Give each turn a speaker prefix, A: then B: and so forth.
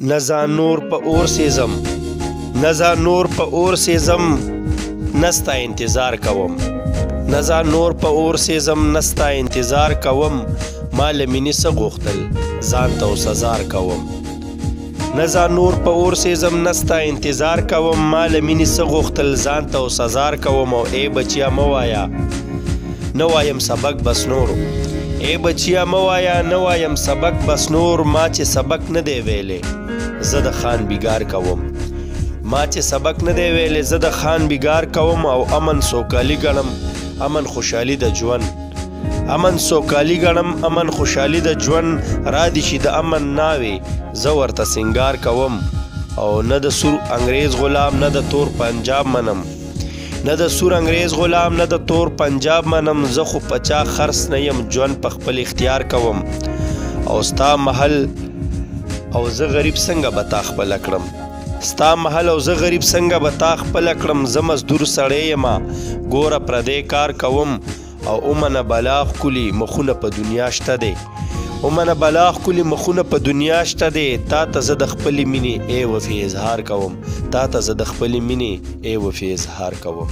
A: نزا نور په اور سیزم نزا نور په اور سیزم نستا انتظار کوم نزا نور په اور سیزم نستا انتظار کوم مال مینی څه غوښتل ځان ته سزار کوم نزا نور په اور سیزم نستا انتظار کوم مال مینی څه غوښتل ځان ته سزار کوم او ای بچیا مو وایا نو وایم سبق بس نور ای بچیا مو وایا نو وایم سبق بس نور ما چې سبق نه دی ویلې زه د خان بیګار کوم ما چې سبق نه دی ویلې زه د خان بیګار کوم او امن سوکالي ګڼم امن خوشحالي د ژوند امن سوکالي ګڼم امن خوشحالي د ژوند را دي شي د امن ناوې زه ورته سنګار کوم او نه د سور انګریز غلام نه د تور پنجاب منم نه د سور انګریز غلام نه د تور پنجاب منم زه خو پچا خرڅ نه یم ژوند په خپل اختیار کوم او ستا محل او زه غریب څنګه به تا خپله کړم ستا محل او زه غریب څنګه به تا خپله کړم زه مزدور سړی یمه ګوره پردی کار کوم او اومنه بلا ښکلي مخونه په دنیا شته دی اومنه بلا ښکلي مخونه په دنیا شته دی تا ته زه د خپلې مینې ای وفې اظهار کوم تا ته زه د خپلې مینې ای وفې اظهار کوم